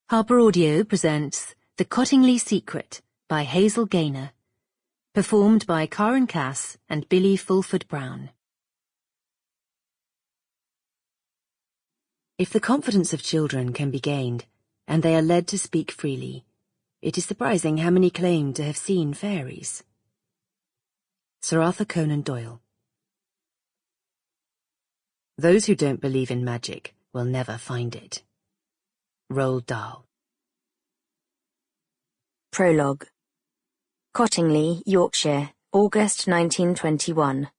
Harper Audio presents The Cottingley Secret by Hazel Gaynor, performed by Karen Cass and Billie Fulford-Brown. If the confidence of children can be gained, and they are led to speak freely, it is surprising how many claim to have seen fairies. Sir Arthur Conan Doyle. Those who don't believe in magic will never find it. Roald Dahl. Prologue. Cottingley, Yorkshire, August 1921.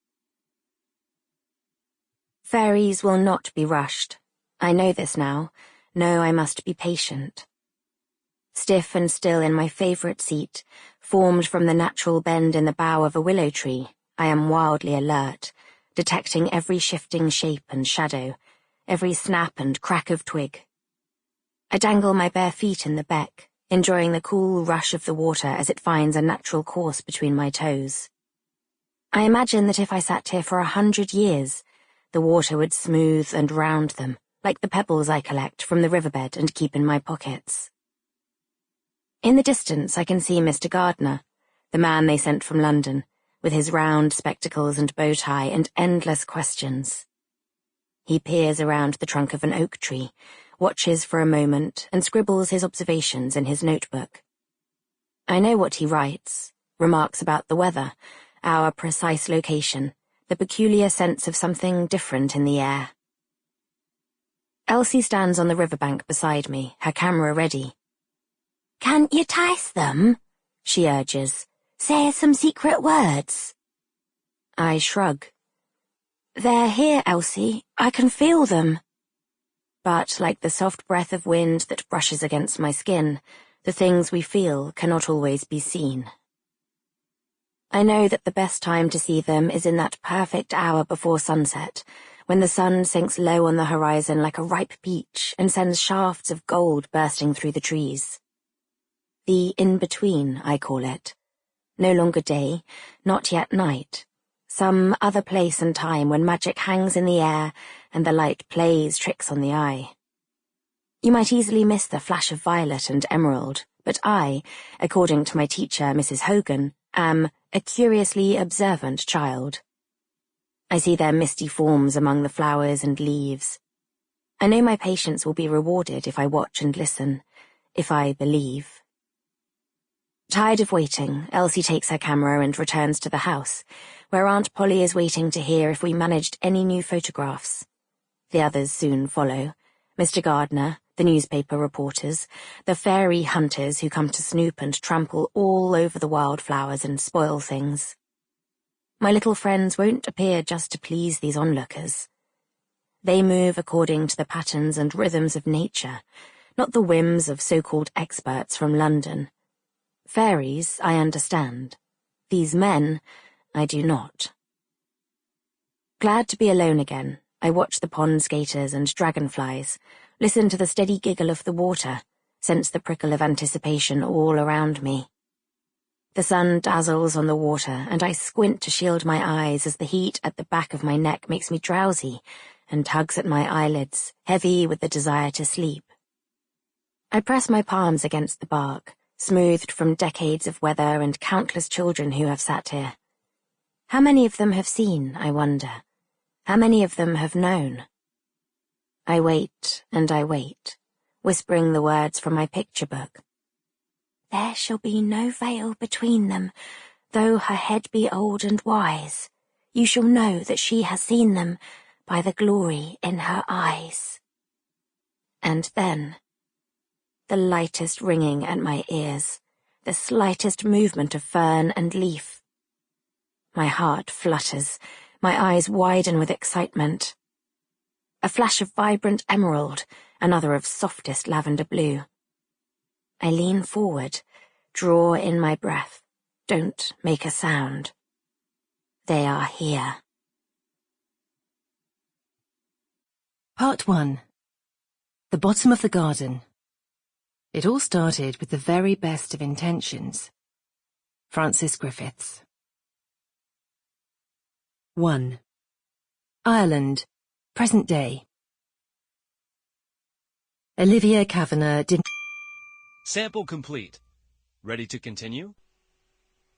Fairies will not be rushed. I know this now. Know I must be patient. Stiff and still in my favourite seat, formed from the natural bend in the bough of a willow tree, I am wildly alert, detecting every shifting shape and shadow, every snap and crack of twig. I dangle my bare feet in the beck, enjoying the cool rush of the water as it finds a natural course between my toes. I imagine that if I sat here for 100 years, the water would smooth and round them, like the pebbles I collect from the riverbed and keep in my pockets. In the distance I can see Mr. Gardner, the man they sent from London, with his round spectacles and bow tie and endless questions. He peers around the trunk of an oak tree, watches for a moment, and scribbles his observations in his notebook. I know what he writes, remarks about the weather, our precise location, the peculiar sense of something different in the air. Elsie stands on the riverbank beside me, her camera ready. "Can't you tice them?" she urges. "Say some secret words." I shrug. "They're here, Elsie. I can feel them." But, like the soft breath of wind that brushes against my skin, the things we feel cannot always be seen. I know that the best time to see them is in that perfect hour before sunset, when the sun sinks low on the horizon like a ripe peach and sends shafts of gold bursting through the trees. The in-between, I call it. No longer day, not yet night. Some other place and time when magic hangs in the air and the light plays tricks on the eye. You might easily miss the flash of violet and emerald, but I, according to my teacher, Mrs. Hogan, am a curiously observant child. I see their misty forms among the flowers and leaves. I know my patience will be rewarded if I watch and listen, if I believe. Tired of waiting, Elsie takes her camera and returns to the house, where Aunt Polly is waiting to hear if we managed any new photographs. The others soon follow. Mr. Gardner, the newspaper reporters, the fairy hunters who come to snoop and trample all over the wildflowers and spoil things. My little friends won't appear just to please these onlookers. They move according to the patterns and rhythms of nature, not the whims of so-called experts from London. Fairies, I understand. These men, I do not. Glad to be alone again, I watch the pond skaters and dragonflies, listen to the steady giggle of the water, sense the prickle of anticipation all around me. The sun dazzles on the water, and I squint to shield my eyes as the heat at the back of my neck makes me drowsy and tugs at my eyelids, heavy with the desire to sleep. I press my palms against the bark, smoothed from decades of weather and countless children who have sat here. How many of them have seen, I wonder? How many of them have known? I wait and I wait, whispering the words from my picture book. "There shall be no veil between them, though her head be old and wise. You shall know that she has seen them by the glory in her eyes." And then, the lightest ringing at my ears, the slightest movement of fern and leaf. My heart flutters, my eyes widen with excitement. A flash of vibrant emerald, another of softest lavender blue. I lean forward, draw in my breath, don't make a sound. They are here. Part 1. The Bottom of the Garden. It all started with the very best of intentions. Francis Griffiths. 1. Ireland, present day. Olivia Kavanagh didn't Sample complete. Ready to continue?